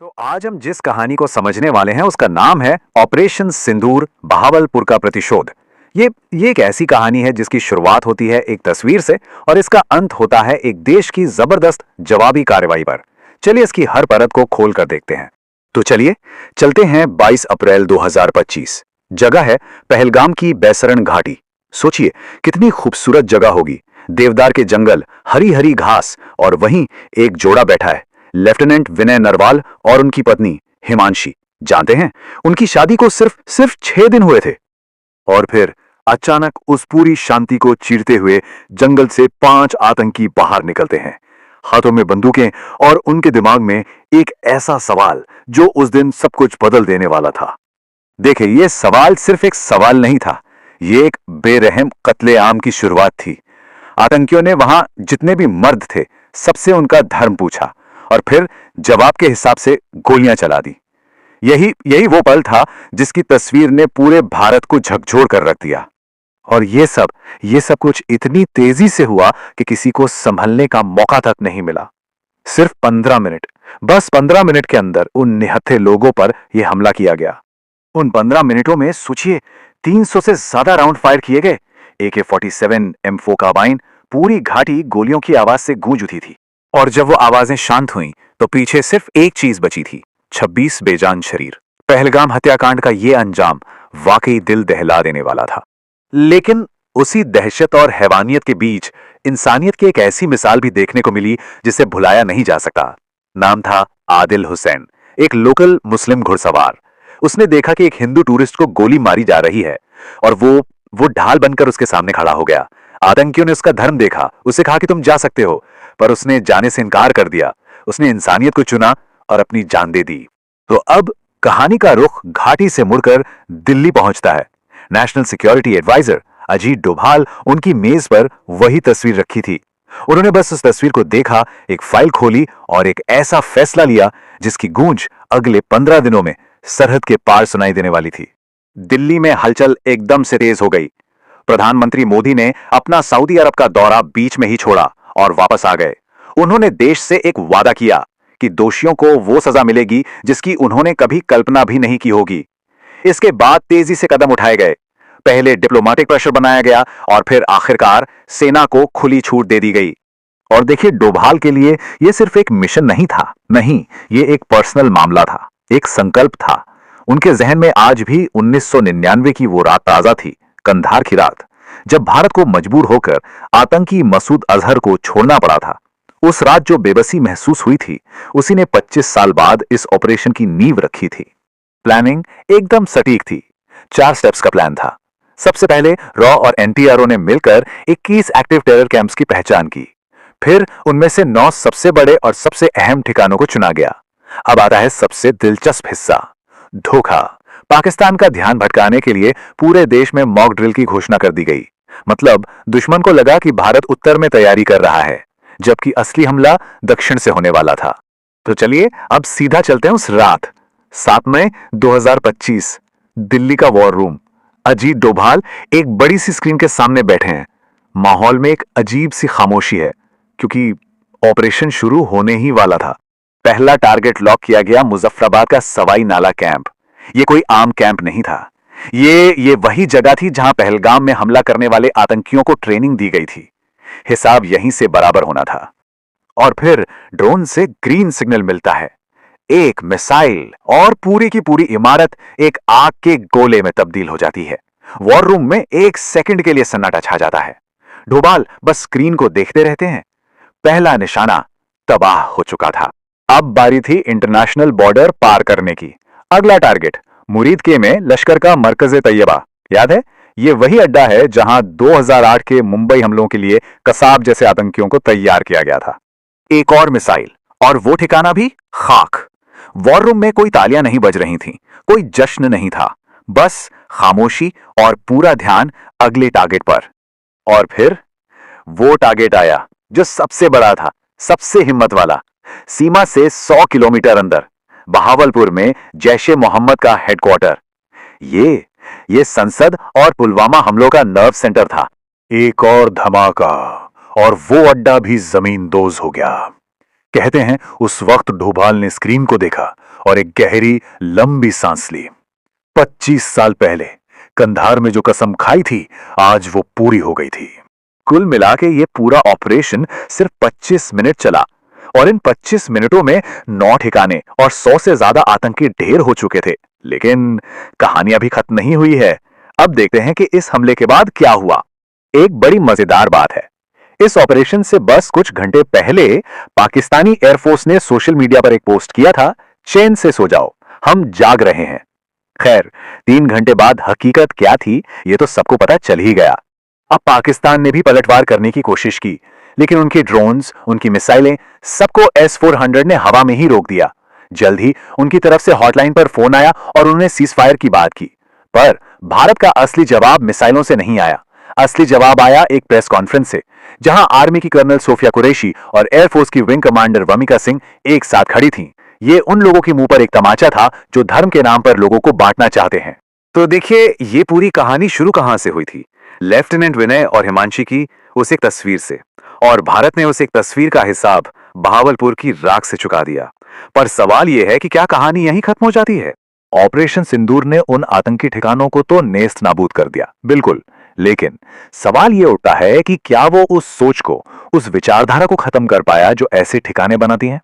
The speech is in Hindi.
तो आज हम जिस कहानी को समझने वाले हैं उसका नाम है ऑपरेशन सिंदूर बहावलपुर का प्रतिशोध। ये एक ऐसी कहानी है जिसकी शुरुआत होती है एक तस्वीर से और इसका अंत होता है एक देश की जबरदस्त जवाबी कार्रवाई पर। चलिए इसकी हर परत को खोल कर देखते हैं। तो चलिए चलते हैं 22 अप्रैल 2025। जगह है पहलगाम की बैसरण घाटी। सोचिए कितनी खूबसूरत जगह होगी। देवदार के जंगल, हरी हरी घास और वहीं एक जोड़ा बैठा है, लेफ्टिनेंट विनय नरवाल और उनकी पत्नी हिमांशी। जानते हैं उनकी शादी को सिर्फ 6 दिन हुए थे। और फिर अचानक उस पूरी शांति को चीरते हुए जंगल से 5 आतंकी बाहर निकलते हैं, हाथों में बंदूकें और उनके दिमाग में एक ऐसा सवाल जो उस दिन सब कुछ बदल देने वाला था। देखिए, यह सवाल सिर्फ एक सवाल नहीं था, यह एक बेरहम कत्लेआम की शुरुआत थी। आतंकियों ने वहां जितने भी मर्द थे सबसे उनका धर्म पूछा और फिर जवाब के हिसाब से गोलियां चला दी। यही यही वो पल था जिसकी तस्वीर ने पूरे भारत को झकझोर कर रख दिया। और ये सब कुछ इतनी तेजी से हुआ कि किसी को संभलने का मौका तक नहीं मिला। सिर्फ 15 मिनट, बस 15 मिनट के अंदर उन निहत्थे लोगों पर यह हमला किया गया। उन 15 मिनटों में सोचिए 300 से ज्यादा राउंड फायर किए गए। AK-47 M4 कार्बाइन पूरी घाटी गोलियों की आवाज से गूंज उठी थी। और जब वो आवाजें शांत हुईं तो पीछे सिर्फ एक चीज बची थी, 26 बेजान शरीर। पहलगाम हत्याकांड का ये अंजाम वाकई दिल दहला देने वाला था। लेकिन उसी दहशत और हैवानियत के बीच इंसानियत की एक ऐसी मिसाल भी देखने को मिली जिसे भुलाया नहीं जा सकता। नाम था आदिल हुसैन, एक लोकल मुस्लिम घुड़सवार। उसने देखा कि एक हिंदू टूरिस्ट को गोली मारी जा रही है और वो ढाल बनकर उसके सामने खड़ा हो गया। आतंकियों ने उसका धर्म देखा, उसे कहा कि तुम जा सकते हो, पर उसने जाने से इनकार कर दिया। उसने इंसानियत को चुना और अपनी जान दे दी। तो अब कहानी का रुख घाटी से मुड़कर दिल्ली पहुंचता है। National security adviser Ajit Doval उनकी मेज पर वही तस्वीर रखी थी। उन्होंने बस उस तस्वीर को देखा, एक फाइल खोली और एक ऐसा फैसला लिया जिसकी गूंज अगले 15 दिनों में सरहद के पार सुनाई देने वाली थी। दिल्ली में हलचल एकदम से तेज हो गई। प्रधानमंत्री मोदी ने अपना सऊदी अरब का दौरा बीच में ही छोड़ा और वापस आ गए। उन्होंने देश से एक वादा किया कि दोषियों को वो सजा मिलेगी जिसकी उन्होंने कभी कल्पना भी नहीं की होगी। इसके बाद तेजी से कदम उठाए गए। पहले डिप्लोमेटिक प्रेशर बनाया गया और फिर आखिरकार सेना को खुली छूट दे दी गई। और देखिए, डोभाल के लिए यह सिर्फ एक मिशन नहीं था, नहीं, ये एक पर्सनल मामला था, एक संकल्प था। उनके जहन में आज भी 1999 की वो रात ताजा थी, कंधार की रात, जब भारत को मजबूर होकर आतंकी मसूद अजहर को छोड़ना पड़ा था। उस रात जो बेबसी महसूस हुई थी, उसी ने 25 साल बाद इस ऑपरेशन की नींव रखी थी। प्लानिंग एकदम सटीक थी। 4 स्टेप्स का प्लान था। सबसे पहले रॉ और NTRO ने मिलकर 21 एक्टिव टेरर कैंप्स की पहचान की। फिर उनमें से 9 सबसे बड़े और सबसे अहम ठिकानों को चुना गया। अब आता है सबसे दिलचस्प हिस्सा, धोखा। पाकिस्तान का ध्यान भटकाने के लिए पूरे देश में मॉक ड्रिल की घोषणा कर दी गई। मतलब दुश्मन को लगा कि भारत उत्तर में तैयारी कर रहा है, जबकि असली हमला दक्षिण से होने वाला था। तो चलिए अब सीधा चलते हैं उस रात, 7 मई 2025, दिल्ली का वॉर रूम। अजीत डोभाल एक बड़ी सी स्क्रीन के सामने बैठे हैं। माहौल में एक अजीब सी खामोशी है, क्योंकि ऑपरेशन शुरू होने ही वाला था। पहला टारगेट लॉक किया गया, मुजफ्फराबाद का सवाई नाला कैंप। यह कोई आम कैंप नहीं था। ये वही जगह थी जहां पहलगाम में हमला करने वाले आतंकियों को ट्रेनिंग दी गई थी। हिसाब यहीं से बराबर होना था। और फिर ड्रोन से ग्रीन सिग्नल मिलता है, एक मिसाइल और पूरी की पूरी इमारत एक आग के गोले में तब्दील हो जाती है। वॉर रूम में 1 सेकंड के लिए सन्नाटा छा जाता है। डोभाल बस स्क्रीन को देखते रहते हैं। पहला निशाना तबाह हो चुका था। अब बारी थी इंटरनेशनल बॉर्डर पार करने की। अगला टारगेट मुरीद के में लश्कर का मरकज़े तैयबा। याद है, यह वही अड्डा है जहां 2008 के मुंबई हमलों के लिए कसाब जैसे आतंकियों को तैयार किया गया था। एक और मिसाइल, और वो ठिकाना भी खाक। वॉर रूम में कोई तालियां नहीं बज रही थीं, कोई जश्न नहीं था, बस खामोशी और पूरा ध्यान अगले टारगेट पर। और फिर वो टारगेट आया जो सबसे बड़ा था, सबसे हिम्मत वाला। सीमा से 100 किलोमीटर अंदर बहावलपुर में जैश ए मोहम्मद का हेडक्वार्टर। ये संसद और पुलवामा हमलों का नर्व सेंटर था। एक और धमाका और वो अड्डा भी जमींदोज हो गया। कहते हैं उस वक्त डोभाल ने स्क्रीन को देखा और एक गहरी लंबी सांस ली। 25 साल पहले कंधार में जो कसम खाई थी, आज वो पूरी हो गई थी। कुल मिला के ये पूरा ऑपरेशन सिर्फ 25 मिनट चला और इन 25 मिनटों में 9 ठिकाने और 100 से ज्यादा आतंकी ढेर हो चुके थे। लेकिन कहानी अभी खत्म नहीं हुई है। अब देखते हैं कि इस हमले के बाद क्या हुआ। एक बड़ी मजेदार बात है, इस ऑपरेशन से बस कुछ घंटे पहले पाकिस्तानी एयरफोर्स ने सोशल मीडिया पर एक पोस्ट किया था, चैन से सो जाओ, हम जाग रहे हैं। खैर, 3 घंटे बाद हकीकत क्या थी, यह तो सबको पता चल ही गया। अब पाकिस्तान ने भी पलटवार करने की कोशिश की, लेकिन उनके ड्रोन्स, उनकी मिसाइलें, सबको S-400 ने हवा में ही रोक दिया। जल्द ही उनकी तरफ से हॉटलाइन पर फोन आया और उन्होंने सीज फायर की बात की। पर भारत का असली जवाब मिसाइलों से नहीं आया। असली जवाब आया एक प्रेस कॉन्फ्रेंस से, जहां आर्मी की कर्नल सोफिया कुरैशी और एयरफोर्स की विंग कमांडर वमिका सिंह एक साथ खड़ी थीं। ये उन लोगों के मुंह पर एक तमाचा था जो धर्म के नाम पर लोगों को बांटना चाहते हैं। तो देखिए, ये पूरी कहानी शुरू कहां से हुई थी। लेफ्टिनेंट विनय और हिमांशी की उस एक तस्वीर से, और भारत ने उस एक तस्वीर का हिसाब बहावलपुर की राख से चुका दिया। पर सवाल यह है कि क्या कहानी यहीं खत्म हो जाती है? ऑपरेशन सिंदूर ने उन आतंकी ठिकानों को तो नेस्त नाबूद कर दिया, बिल्कुल, लेकिन सवाल यह उठता है कि क्या वो उस सोच को, उस विचारधारा को खत्म कर पाया जो ऐसे ठिकाने बनाती हैं?